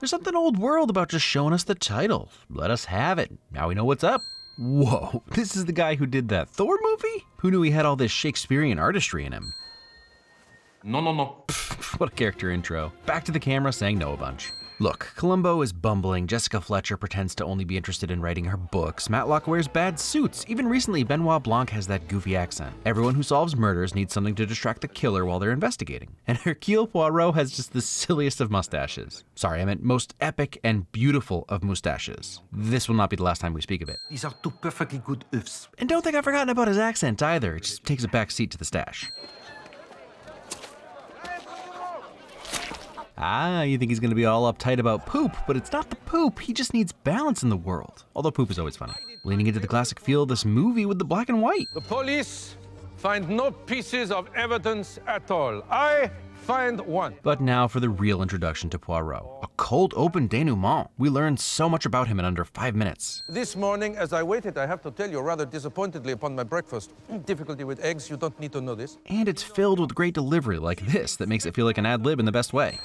There's something old world about just showing us the title. Let us have it. Now we know what's up. Whoa, this is the guy who did that Thor movie? Who knew he had all this Shakespearean artistry in him? No. What a character intro. Back to the camera saying no a bunch. Look, Columbo is bumbling, Jessica Fletcher pretends to only be interested in writing her books, Matlock wears bad suits, even recently Benoit Blanc has that goofy accent. Everyone who solves murders needs something to distract the killer while they're investigating. And Hercule Poirot has just the silliest of mustaches. Sorry, I meant most epic and beautiful of mustaches. This will not be the last time we speak of it. These are two perfectly good oeufs. And don't think I've forgotten about his accent either, it just takes a back seat to the stash. Ah, you think he's gonna be all uptight about poop, but it's not the poop, he just needs balance in the world. Although poop is always funny. Leaning into the classic feel of this movie with the black and white. The police find no pieces of evidence at all. I find one. But now for the real introduction to Poirot. A cold open denouement. We learn so much about him in under 5 minutes. This morning, as I waited, I have to tell you, rather disappointedly upon my breakfast. Difficulty with eggs, you don't need to know this. And it's filled with great delivery like this that makes it feel like an ad lib in the best way.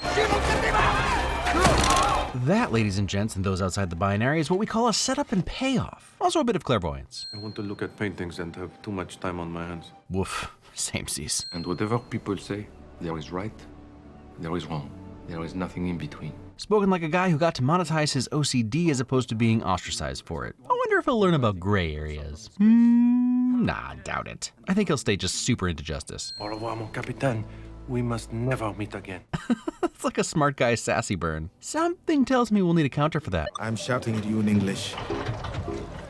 That, ladies and gents, and those outside the binary, is what we call a setup and payoff. Also a bit of clairvoyance. I want to look at paintings and have too much time on my hands. Woof, samesies. And whatever people say, there is right, there is wrong. There is nothing in between. Spoken like a guy who got to monetize his OCD as opposed to being ostracized for it. I wonder if he'll learn about gray areas. Nah, doubt it. I think he'll stay just super into justice. Au revoir, mon capitaine. We must never meet again. It's like a smart guy sassy burn. Something tells me we'll need a counter for that. I'm shouting at you in English,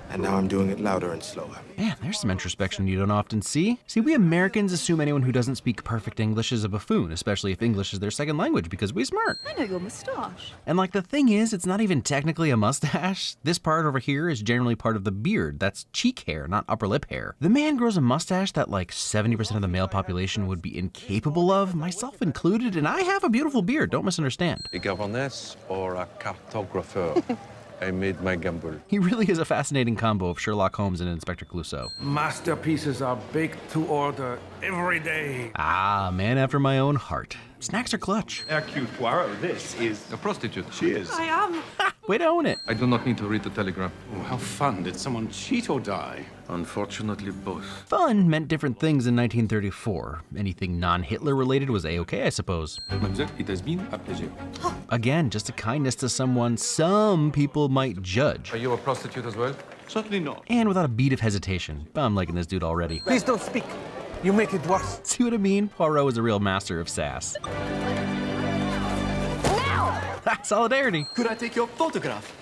and now I'm doing it louder and slower. Man, there's some introspection you don't often see. See, we Americans assume anyone who doesn't speak perfect English is a buffoon, especially if English is their second language because we smart. I know your moustache. And like the thing is, it's not even technically a mustache. This part over here is generally part of the beard. That's cheek hair, not upper lip hair. The man grows a mustache that like 70% of the male population would be incapable of, myself included, and I have a beautiful beard, don't misunderstand. A governess or a cartographer? I made my gamble. He really is a fascinating combo of Sherlock Holmes and Inspector Clouseau. Masterpieces are baked to order every day. Ah, man after my own heart. Snacks are clutch. Hercule Poirot, this is... A prostitute. She is. I am. Way to own it. I do not need to read the telegram. Oh, how fun. Did someone cheat or die? Unfortunately, both. Fun meant different things in 1934. Anything non-Hitler related was A-okay, I suppose. Mademoiselle, it has been a pleasure. Again, just a kindness to someone some people might judge. Are you a prostitute as well? Certainly not. And without a beat of hesitation. I'm liking this dude already. Please don't speak. You make it worse. See what I mean? Poirot is a real master of sass. Solidarity. Could I take your photograph?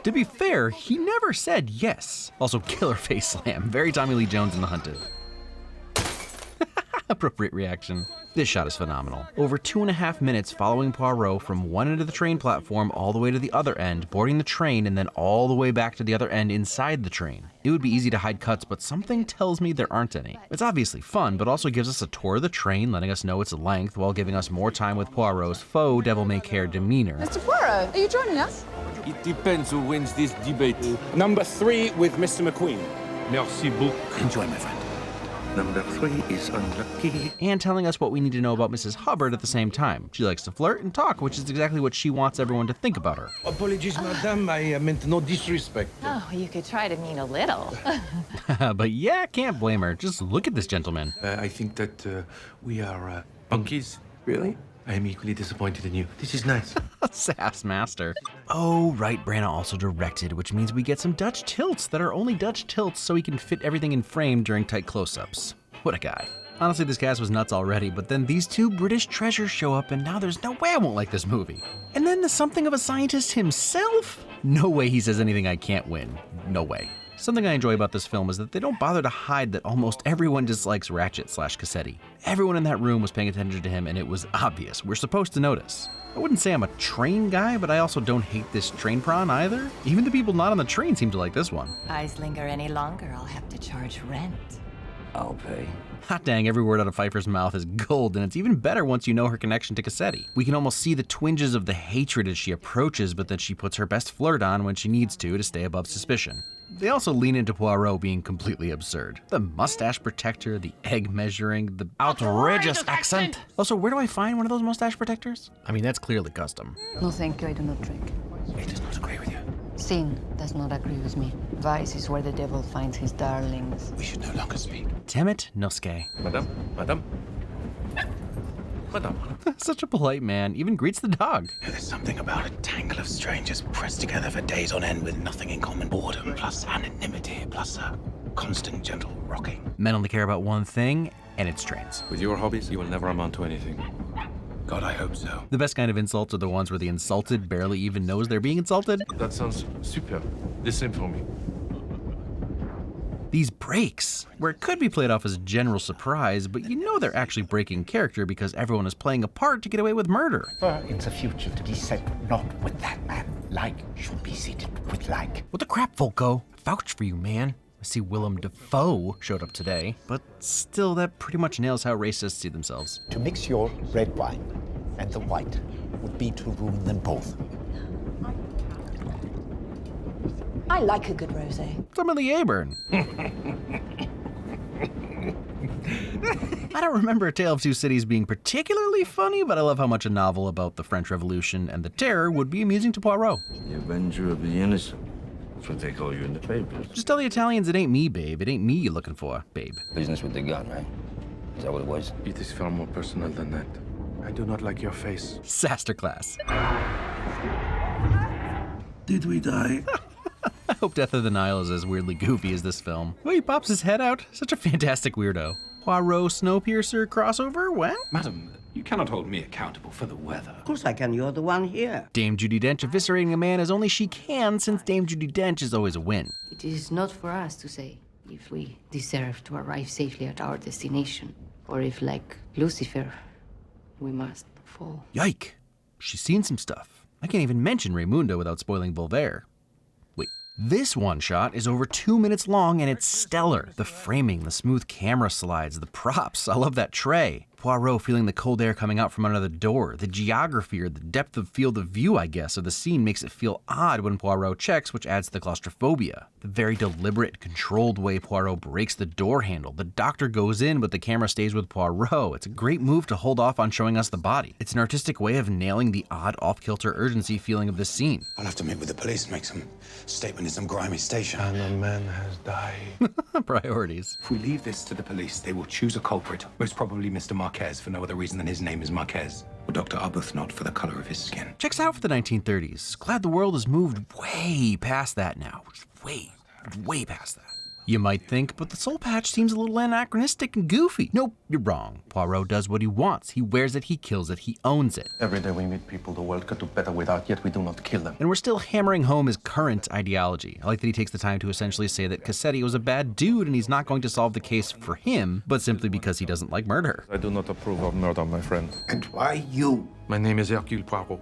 To be fair, he never said yes. Also, killer face slam. Very Tommy Lee Jones in The Hunted. Appropriate reaction. This shot is phenomenal. Over 2.5 minutes following Poirot from one end of the train platform all the way to the other end, boarding the train, and then all the way back to the other end inside the train. It would be easy to hide cuts, but something tells me there aren't any. It's obviously fun, but also gives us a tour of the train, letting us know its length while giving us more time with Poirot's faux devil-may-care demeanor. Mr. Poirot, are you joining us? It depends who wins this debate. Number 3 with Mr. McQueen. Merci beaucoup. Enjoy, my friend. Number 3 is unlucky. And telling us what we need to know about Mrs. Hubbard at the same time. She likes to flirt and talk, which is exactly what she wants everyone to think about her. Apologies, madame. I meant no disrespect. Oh, you could try to mean a little. But yeah, can't blame her. Just look at this gentleman. I think that we are bunkies. Really? I am equally disappointed in you. This is nice. Sass master. Oh, right, Branagh also directed, which means we get some Dutch tilts that are only Dutch tilts so he can fit everything in frame during tight close-ups. What a guy. Honestly, this cast was nuts already, but then these two British treasures show up and now there's no way I won't like this movie. And then the something of a scientist himself? No way he says anything I can't win. No way. Something I enjoy about this film is that they don't bother to hide that almost everyone dislikes Ratchet/Cassetti. Everyone in that room was paying attention to him and it was obvious. We're supposed to notice. I wouldn't say I'm a train guy, but I also don't hate this train prawn either. Even the people not on the train seem to like this one. Eyes linger any longer, I'll have to charge rent. I'll pay. Hot dang, every word out of Pfeiffer's mouth is gold, and it's even better once you know her connection to Cassetti. We can almost see the twinges of the hatred as she approaches, but then she puts her best flirt on when she needs to stay above suspicion. They also lean into Poirot being completely absurd. The mustache protector, the egg measuring, the outrageous accent. Also, where do I find one of those mustache protectors? I mean, that's clearly custom. No, thank you, I do not drink. He does not agree with you. Sin does not agree with me. Vice is where the devil finds his darlings. We should no longer speak. Temet Noske. Madame, madame. Madame. Such a polite man, even greets the dog. There's something about a tangle of strangers pressed together for days on end with nothing in common. Boredom plus anonymity plus a constant gentle rocking. Men only care about one thing, and it's trains. With your hobbies, you will never amount to anything. God, I hope so. The best kind of insults are the ones where the insulted barely even knows they're being insulted. That sounds super. The same for me. These breaks, where it could be played off as a general surprise, but you know they're actually breaking character because everyone is playing a part to get away with murder. In the future to be said not with that man. Like should be seated with like. What the crap, Volko? Vouch for you, man. I see Willem Dafoe showed up today, but still, that pretty much nails how racists see themselves. To mix your red wine and the white would be to ruin them both. I like a good rosé. Somebody Aburn. I don't remember A Tale of Two Cities being particularly funny, but I love how much a novel about the French Revolution and the Terror would be amusing to Poirot. The Avenger of the Innocent. That's what they call you in the papers. Just tell the Italians it ain't me, babe. It ain't me you're looking for, babe. Business with the gun, right? Is that what it was? It is far more personal than that. I do not like your face. Saster class. Did we die? I hope Death of the Nile is as weirdly goofy as this film. Oh, he pops his head out. Such a fantastic weirdo. Poirot Snowpiercer crossover? What? Madam, you cannot hold me accountable for the weather. Of course I can, you're the one here. Dame Judi Dench eviscerating a man as only she can, since Dame Judi Dench is always a win. It is not for us to say if we deserve to arrive safely at our destination, or if, like Lucifer, we must fall. Yike. She's seen some stuff. I can't even mention Raimundo without spoiling Voltaire. Wait, this one shot is over 2 minutes long and it's stellar. The framing, the smooth camera slides, the props. I love that tray. Poirot feeling the cold air coming out from under the door. The geography or the depth of field of view, I guess, of the scene makes it feel odd when Poirot checks, which adds to the claustrophobia. The very deliberate, controlled way Poirot breaks the door handle. The doctor goes in, but the camera stays with Poirot. It's a great move to hold off on showing us the body. It's an artistic way of nailing the odd, off-kilter urgency feeling of this scene. I'll have to meet with the police, make some statement in some grimy station. And a man has died. Priorities. If we leave this to the police, they will choose a culprit, most probably Mr. Marquez, for no other reason than his name is Marquez, or Dr. Arbuthnot for the color of his skin. Checks out for the 1930s. Glad the world has moved way past that now. Way past that. You might think, but the soul patch seems a little anachronistic and goofy. Nope, you're wrong. Poirot does what he wants. He wears it, he kills it, he owns it. Every day we meet people the world could do better without, yet we do not kill them. And we're still hammering home his current ideology. I like that he takes the time to essentially say that Cassetti was a bad dude and he's not going to solve the case for him, but simply because he doesn't like murder. I do not approve of murder, my friend. And why you? My name is Hercule Poirot,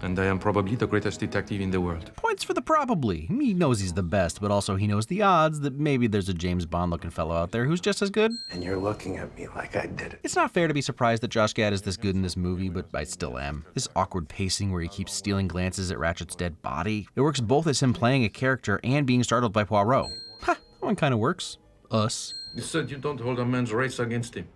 and I am probably the greatest detective in the world. Points for the probably. He knows he's the best, but also he knows the odds that maybe there's a James Bond-looking fellow out there who's just as good. And you're looking at me like I did it. It's not fair to be surprised that Josh Gad is this good in this movie, but I still am. This awkward pacing where he keeps stealing glances at Ratchet's dead body. It works both as him playing a character and being startled by Poirot. Ha, that one kind of works. Us. You said you don't hold a man's race against him.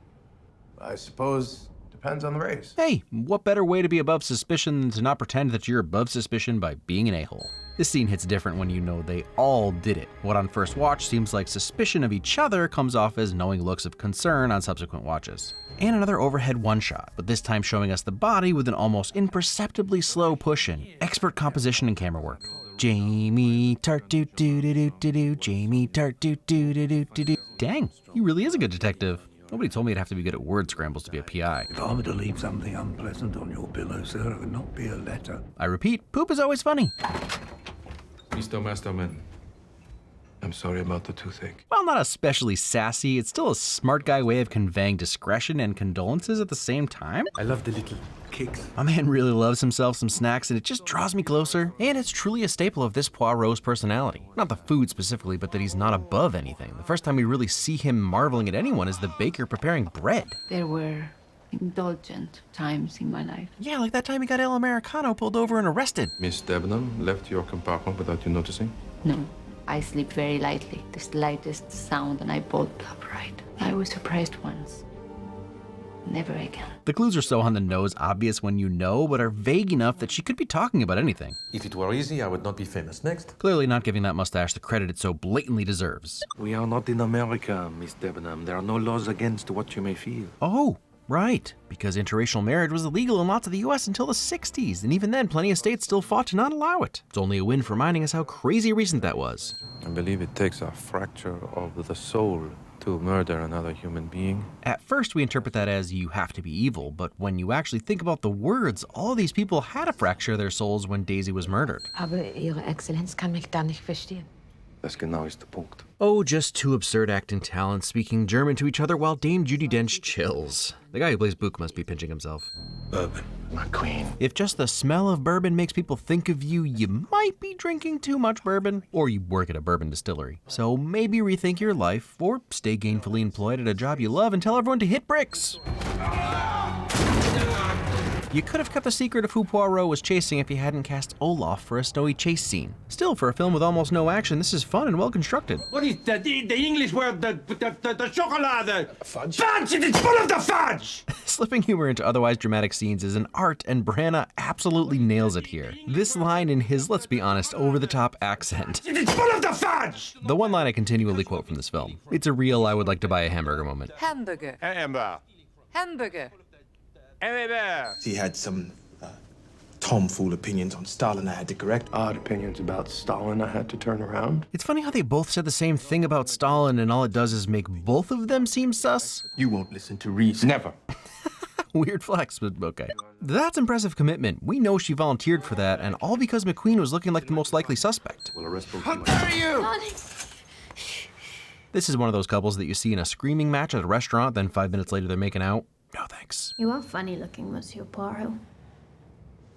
I suppose depends on the race. Hey, what better way to be above suspicion than to not pretend that you're above suspicion by being an a-hole? This scene hits different when you know they all did it. What on first watch seems like suspicion of each other comes off as knowing looks of concern on subsequent watches. And another overhead one-shot, but this time showing us the body with an almost imperceptibly slow push-in. Expert composition and camera work. Jamie Tart doo doo doo doo doo doo. Jamie Tart doo doo doo doo doo doo. Dang, he really is a good detective. Nobody told me I'd have to be good at word scrambles to be a PI. If I were to leave something unpleasant on your pillow, sir, it would not be a letter. I repeat, poop is always funny. Mr. Masterman, I'm sorry about the toothache. While not especially sassy, it's still a smart guy way of conveying discretion and condolences at the same time. I love the little cakes. My man really loves himself some snacks, and it just draws me closer. And it's truly a staple of this Poirot's personality. Not the food specifically, but that he's not above anything. The first time we really see him marveling at anyone is the baker preparing bread. There were indulgent times in my life. Yeah, like that time he got El Americano pulled over and arrested. Miss Debenham left your compartment without you noticing? No, I sleep very lightly. The slightest sound and I bolt upright. I was surprised once. Never again. The clues are so on the nose obvious when you know, but are vague enough that she could be talking about anything. If it were easy, I would not be famous. Next. Clearly not giving that mustache the credit it so blatantly deserves. We are not in America, Miss Debenham. There are no laws against what you may feel. Oh, right. Because interracial marriage was illegal in lots of the US until the 60s, and even then plenty of states still fought to not allow it. It's only a win for reminding us how crazy recent that was. I believe it takes a fracture of the soul to murder another human being. At first we interpret that as you have to be evil, but when you actually think about the words, all these people had a fracture of their souls when Daisy was murdered. Aber Ihre Exzellenz kann mich da nicht verstehen. Das genau ist der Punkt. Oh, just two absurd acting talents speaking German to each other while Dame Judi Dench chills. The guy who plays Book must be pinching himself. Bourbon, my queen. If just the smell of bourbon makes people think of you, you might be drinking too much bourbon, or you work at a bourbon distillery. So maybe rethink your life, or stay gainfully employed at a job you love and tell everyone to hit bricks. You could have kept the secret of who Poirot was chasing if you hadn't cast Olaf for a snowy chase scene. Still, for a film with almost no action, this is fun and well constructed. What is the English word? The chocolate? Fudge? Fudge! It's full of the fudge! Slipping humor into otherwise dramatic scenes is an art, and Branagh absolutely nails it here. This line in his, let's be honest, over-the-top accent. It's full of the fudge! The one line I continually quote from this film. It's a real I would like to buy a hamburger moment. Hamburger. Hamburger. Hamburger. He had some tomfool opinions on Stalin I had to correct. Odd opinions about Stalin I had to turn around. It's funny how they both said the same thing about Stalin, and all it does is make both of them seem sus. You won't listen to reason. Never. Weird flex, but okay. That's impressive commitment. We know she volunteered for that, and all because McQueen was looking like the most likely suspect. We'll arrest both How dare you! This is one of those couples that you see in a screaming match at a restaurant, then 5 minutes later they're making out. No thanks. You are funny looking, Monsieur Poirot.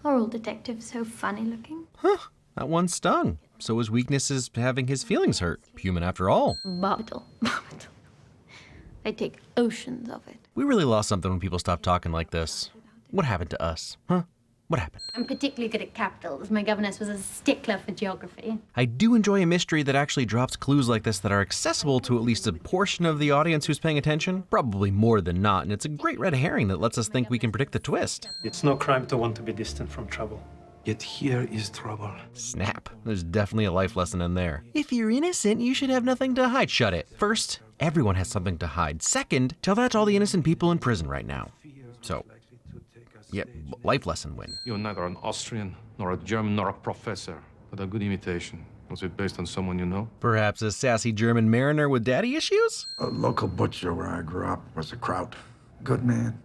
Are all detectives so funny looking? Huh, that one stung. So his weakness is having his feelings hurt. Human after all. Barbital. I take oceans of it. We really lost something when people stopped talking like this. What happened to us? Huh? What happened? I'm particularly good at capitals. My governess was a stickler for geography. I do enjoy a mystery that actually drops clues like this that are accessible to at least a portion of the audience who's paying attention. Probably more than not, and it's a great red herring that lets us think we can predict the twist. It's no crime to want to be distant from trouble. Yet here is trouble. Snap. There's definitely a life lesson in there. If you're innocent, you should have nothing to hide. Shut it. First, everyone has something to hide. Second, tell that to all the innocent people in prison right now. So, yeah, life lesson win. You're neither an Austrian, nor a German, nor a professor, but a good imitation. Was it based on someone you know? Perhaps a sassy German mariner with daddy issues? A local butcher where I grew up was a Kraut. Good man.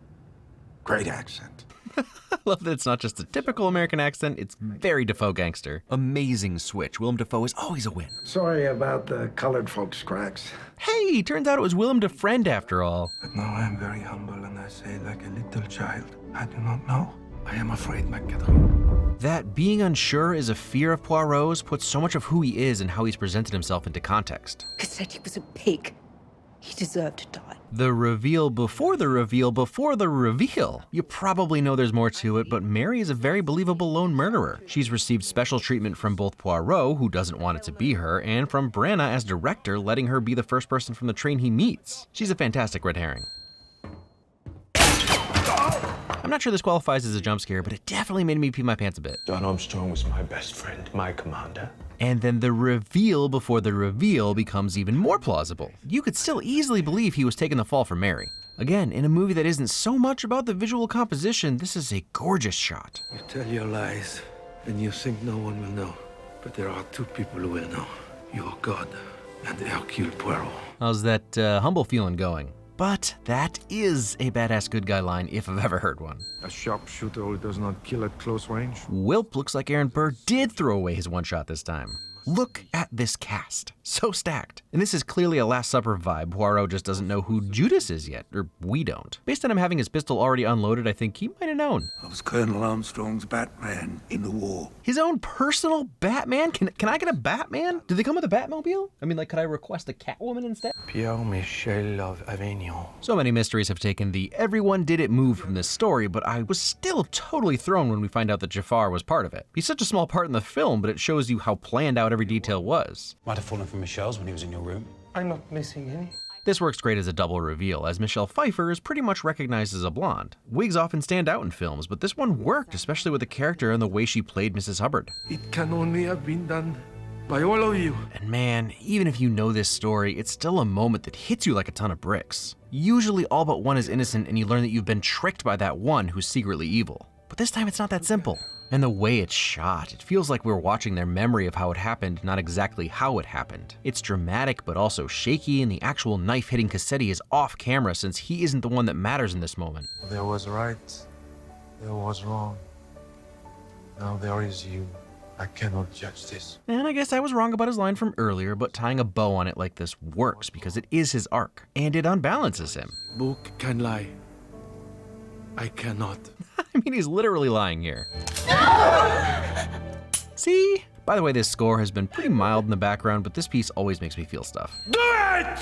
Great accent. I love that it's not just a typical American accent, it's very Defoe gangster. Amazing switch. Willem Dafoe is always a win. Sorry about the colored folks' cracks. Hey, turns out it was Willem Dafoe after all. But now I am very humble and I say like a little child, I do not know. I am afraid, my Catherine. That being unsure is a fear of Poirot's puts so much of who he is and how he's presented himself into context. Cassetti was a pig. He deserved to die. The reveal before the reveal before the reveal. You probably know there's more to it, but Mary is a very believable lone murderer. She's received special treatment from both Poirot, who doesn't want it to be her, and from Branagh as director, letting her be the first person from the train he meets. She's a fantastic red herring. I'm not sure this qualifies as a jump scare, but it definitely made me pee my pants a bit. John Armstrong was my best friend, my commander. And then the reveal before the reveal becomes even more plausible. You could still easily believe he was taking the fall for Mary. Again, in a movie that isn't so much about the visual composition, this is a gorgeous shot. You tell your lies, and you think no one will know. But there are two people who will know. Your God and Hercule Poirot. How's that humble feeling going? But that is a badass good guy line if I've ever heard one. A sharpshooter who does not kill at close range? Wilp looks like Aaron Burr did throw away his one shot this time. Look at this cast. So stacked. And this is clearly a Last Supper vibe. Poirot just doesn't know who Judas is yet, or we don't. Based on him having his pistol already unloaded, I think he might have known. I was Colonel Armstrong's Batman in the war. His own personal Batman? Can I get a Batman? Do they come with a Batmobile? I mean, like, could I request a Catwoman instead? Pierre Michel of Avignon. So many mysteries have taken the everyone did it move from this story, but I was still totally thrown when we find out that Jafar was part of it. He's such a small part in the film, but it shows you how planned out every detail was. Might have fallen from Michelle's when he was in your room. I'm not missing any. This works great as a double reveal, as Michelle Pfeiffer is pretty much recognized as a blonde. Wigs often stand out in films, but this one worked, especially with the character and the way she played Mrs. Hubbard. It can only have been done by all of you. And man, even if you know this story, it's still a moment that hits you like a ton of bricks. Usually all but one is innocent and you learn that you've been tricked by that one who's secretly evil. But this time it's not that simple. And the way it's shot, it feels like we're watching their memory of how it happened, not exactly how it happened. It's dramatic but also shaky, and the actual knife hitting Cassetti is off camera since he isn't the one that matters in this moment. There was right, there was wrong. Now there is you. I cannot judge this. And I guess I was wrong about his line from earlier, but tying a bow on it like this works because it is his arc, and it unbalances him. Book can lie. I cannot. I mean, he's literally lying here. See? By the way, this score has been pretty mild in the background, but this piece always makes me feel stuff. Do it!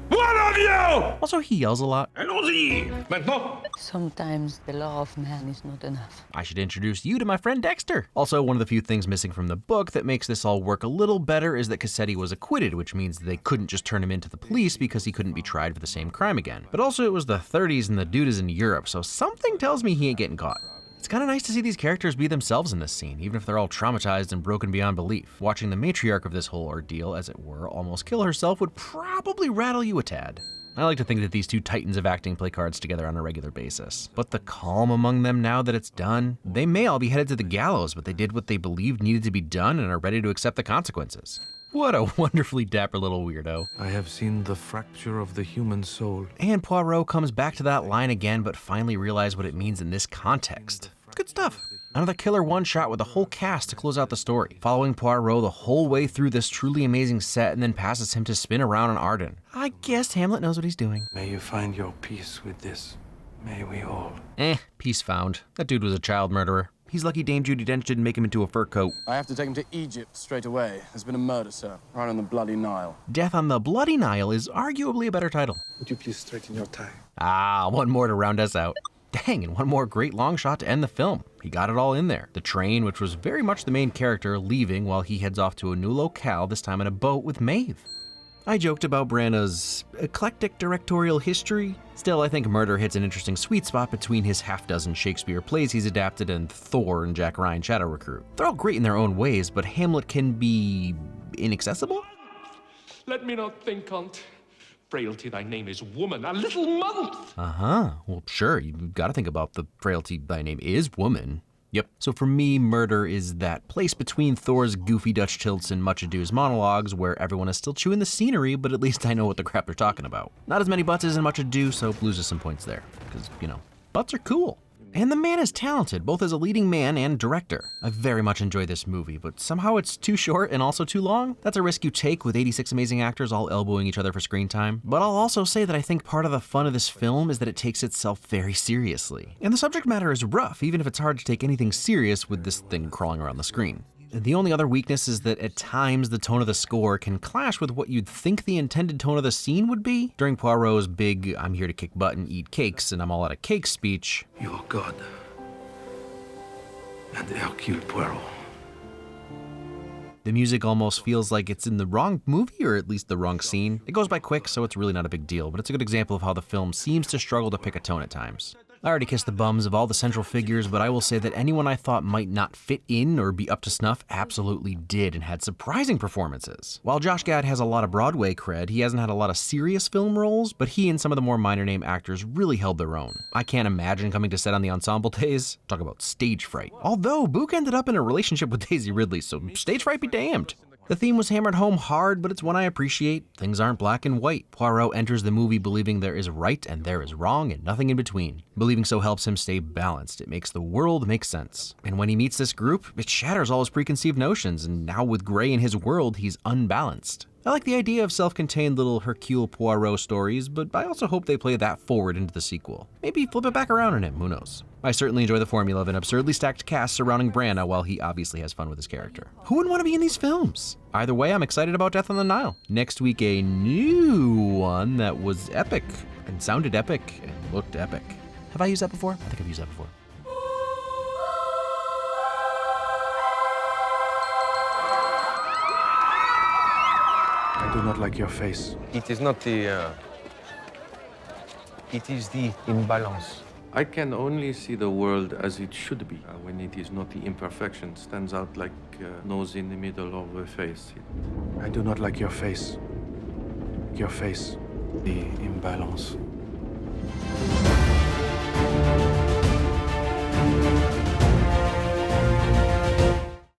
One of you! Also, he yells a lot. Allons-y! Maintenant! Sometimes the law of man is not enough. I should introduce you to my friend Dexter. Also, one of the few things missing from the book that makes this all work a little better is that Cassetti was acquitted, which means they couldn't just turn him into the police because he couldn't be tried for the same crime again. But also, it was the 30s and the dude is in Europe, so something tells me he ain't getting caught. It's kind of nice to see these characters be themselves in this scene, even if they're all traumatized and broken beyond belief. Watching the matriarch of this whole ordeal, as it were, almost kill herself would probably rattle you a tad. I like to think that these two titans of acting play cards together on a regular basis. But the calm among them now that it's done, they may all be headed to the gallows, but they did what they believed needed to be done and are ready to accept the consequences. What a wonderfully dapper little weirdo. I have seen the fracture of the human soul. And Poirot comes back to that line again, but finally realized what it means in this context. Good stuff. Another killer one-shot with the whole cast to close out the story, following Poirot the whole way through this truly amazing set and then passes him to spin around on Arden. I guess Hamlet knows what he's doing. May you find your peace with this. May we all. Peace found. That dude was a child murderer. He's lucky Dame Judi Dench didn't make him into a fur coat. I have to take him to Egypt straight away. There's been a murder, sir, right on the bloody Nile. Death on the Bloody Nile is arguably a better title. Would you please straighten your tie? One more to round us out. Dang, and one more great long shot to end the film. He got it all in there. The train, which was very much the main character, leaving while he heads off to a new locale, this time in a boat with Maeve. I joked about Branagh's eclectic directorial history. Still, I think Murder hits an interesting sweet spot between his half-dozen Shakespeare plays he's adapted and Thor and Jack Ryan Shadow Recruit. They're all great in their own ways, but Hamlet can be inaccessible? Let me not think on't. Frailty, thy name is woman, a little month! Well, sure, you've got to think about the frailty thy name is woman. Yep. So for me, Murder is that place between Thor's goofy Dutch tilts and Much Ado's monologues where everyone is still chewing the scenery, but at least I know what the crap they're talking about. Not as many butts as in Much Ado, so loses some points there. Because, butts are cool. And the man is talented, both as a leading man and director. I very much enjoy this movie, but somehow it's too short and also too long. That's a risk you take with 86 amazing actors all elbowing each other for screen time. But I'll also say that I think part of the fun of this film is that it takes itself very seriously. And the subject matter is rough, even if it's hard to take anything serious with this thing crawling around the screen. The only other weakness is that at times the tone of the score can clash with what you'd think the intended tone of the scene would be. During Poirot's big, I'm here to kick butt and eat cakes and I'm all out of cake speech. You are God. And Hercule Poirot. The music almost feels like it's in the wrong movie, or at least the wrong scene. It goes by quick, so it's really not a big deal, but it's a good example of how the film seems to struggle to pick a tone at times. I already kissed the bums of all the central figures, but I will say that anyone I thought might not fit in or be up to snuff absolutely did and had surprising performances. While Josh Gad has a lot of Broadway cred, he hasn't had a lot of serious film roles, but he and some of the more minor name actors really held their own. I can't imagine coming to set on the ensemble days. Talk about stage fright. Although Book ended up in a relationship with Daisy Ridley, so stage fright be damned. The theme was hammered home hard, but it's one I appreciate. Things aren't black and white. Poirot enters the movie believing there is right and there is wrong and nothing in between. Believing so helps him stay balanced. It makes the world make sense. And when he meets this group, it shatters all his preconceived notions, and now with Gray in his world, he's unbalanced. I like the idea of self-contained little Hercule Poirot stories, but I also hope they play that forward into the sequel. Maybe flip it back around on him, who knows. I certainly enjoy the formula of an absurdly stacked cast surrounding Branagh while he obviously has fun with his character. Who wouldn't want to be in these films? Either way, I'm excited about Death on the Nile. Next week, a new one that was epic, and sounded epic, and looked epic. Have I used that before? I think I've used that before. I do not like your face. It is not the... It is the imbalance. I can only see the world as it should be, when it is not the imperfection stands out like a nose in the middle of a face. I do not like your face. Your face. The imbalance.